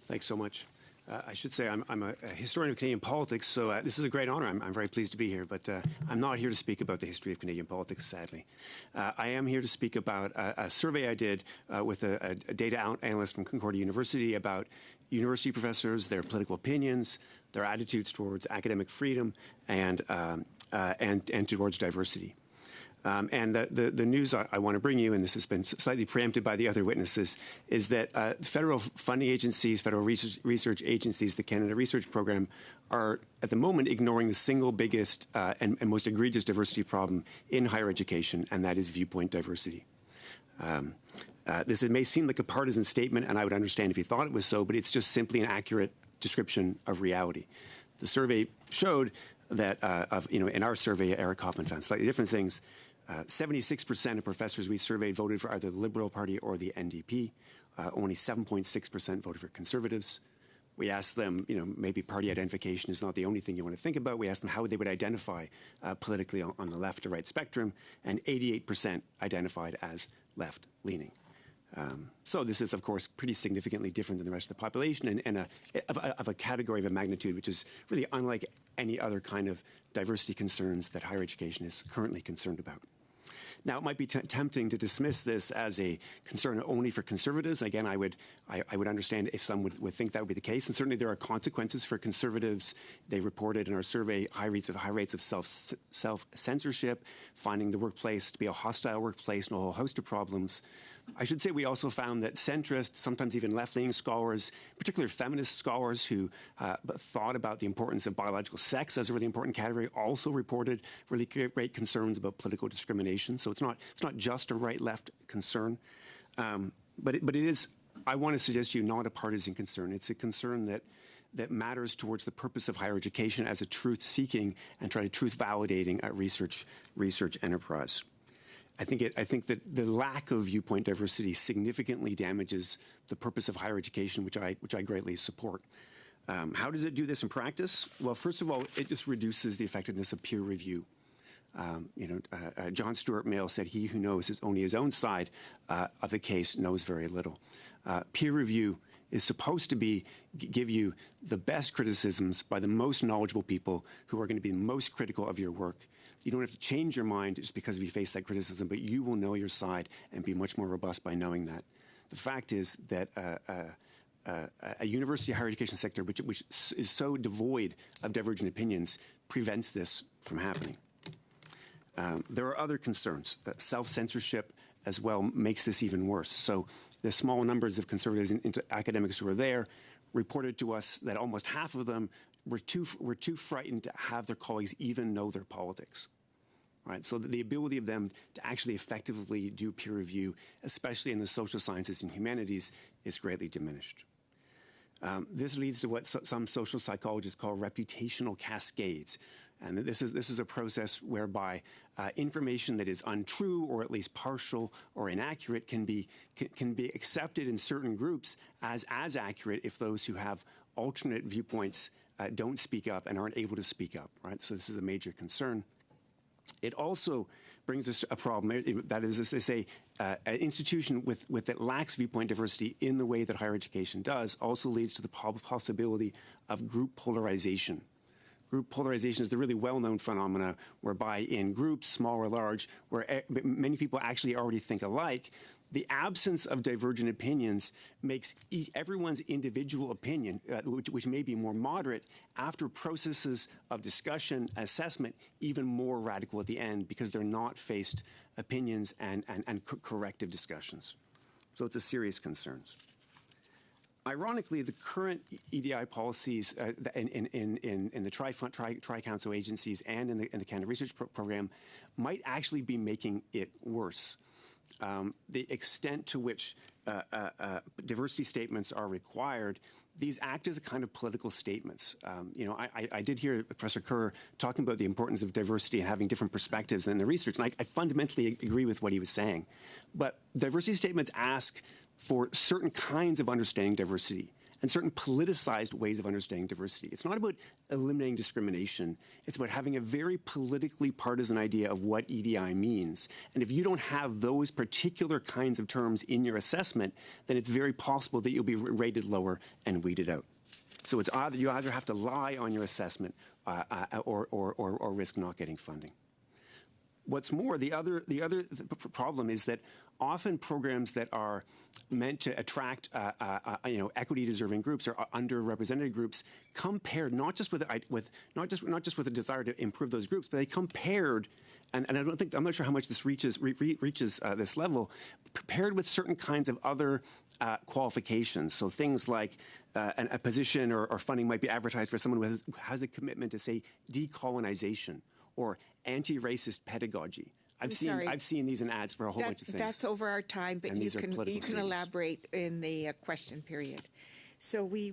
Thanks so much. I should say I'm a historian of Canadian politics, so this is a great honor. I'm very pleased to be here, but I'm not here to speak about the history of Canadian politics, sadly. I am here to speak about a survey I did with a data analyst from Concordia University about university professors, their political opinions, their attitudes towards academic freedom, and towards diversity. And the news I want to bring you, and this has been slightly preempted by the other witnesses, is that federal funding agencies, federal research agencies, the Canada Research Program, are at the moment ignoring the single biggest and most egregious diversity problem in higher education, and that is viewpoint diversity. This may seem like a partisan statement, and I would understand if you thought it was so, but it's just simply an accurate description of reality. The survey showed that, in our survey, Eric Hoffman found slightly different things. 76% of professors we surveyed voted for either the Liberal Party or the NDP. Only 7.6% voted for Conservatives. We asked them, maybe party identification is not the only thing you want to think about. We asked them how they would identify politically on the left or right spectrum, and 88% identified as left-leaning. So this is, of course, pretty significantly different than the rest of the population, and of a category of a magnitude which is really unlike any other kind of diversity concerns that higher education is currently concerned about. Now, it might be tempting to dismiss this as a concern only for Conservatives. Again, I would understand if some would think that would be the case. And certainly there are consequences for Conservatives. They reported in our survey high rates of self-censorship, finding the workplace to be a hostile workplace, and a whole host of problems. I should say we also found that centrist, sometimes even left-leaning scholars, particularly feminist scholars who thought about the importance of biological sex as a really important category, also reported really great concerns about political discrimination. So it's not just a right-left concern, but it is, I want to suggest to you, not a partisan concern. It's a concern that matters towards the purpose of higher education as a truth-seeking and truth-validating research enterprise. I think that the lack of viewpoint diversity significantly damages the purpose of higher education, which I greatly support. How does it do this in practice? Well, first of all, it just reduces the effectiveness of peer review. John Stuart Mill said, "He who knows only his own side of the case knows very little." Peer review is supposed to give you the best criticisms by the most knowledgeable people who are going to be most critical of your work. You don't have to change your mind just because you face that criticism, but you will know your side and be much more robust by knowing that. The fact is that a university higher education sector which is so devoid of divergent opinions prevents this from happening. There are other concerns. Self-censorship as well makes this even worse. So the small numbers of Conservatives and academics who are there reported to us that almost half of them were too frightened to have their colleagues even know their politics. Right? So the ability of them to actually effectively do peer review, especially in the social sciences and humanities, is greatly diminished. This leads to what some social psychologists call reputational cascades. And this is a process whereby information that is untrue or at least partial or inaccurate can be accepted in certain groups as accurate if those who have alternate viewpoints don't speak up and aren't able to speak up. Right? So this is a major concern. It also brings us a problem. That is, as they say, an institution that lacks viewpoint diversity in the way that higher education does also leads to the possibility of group polarization. Group polarization is the really well-known phenomena whereby in groups, small or large, where many people actually already think alike, the absence of divergent opinions makes everyone's individual opinion, which may be more moderate, after processes of discussion, assessment, even more radical at the end because they're not faced opinions and corrective discussions. So it's a serious concern. Ironically, the current EDI policies in the Tri-Council agencies and in the Canada Research Program might actually be making it worse. The extent to which diversity statements are required, these act as a kind of political statements. I did hear Professor Kerr talking about the importance of diversity and having different perspectives in the research, and I fundamentally agree with what he was saying. But diversity statements ask for certain kinds of understanding diversity, and certain politicized ways of understanding diversity. It's not about eliminating discrimination. It's about having a very politically partisan idea of what EDI means. And if you don't have those particular kinds of terms in your assessment, then it's very possible that you'll be rated lower and weeded out. So it's either you either have to lie on your assessment or risk not getting funding. What's more, the other problem is that often programs that are meant to attract equity-deserving groups or underrepresented groups come paired not just with a desire to improve those groups, but they come paired. And I'm not sure how much this reaches this level, paired with certain kinds of other qualifications. So things like a position or funding might be advertised for someone who has a commitment to, say, decolonization or anti-racist pedagogy. I've seen these in ads for a whole bunch of things. That's over our time, but you can elaborate in the question period. So we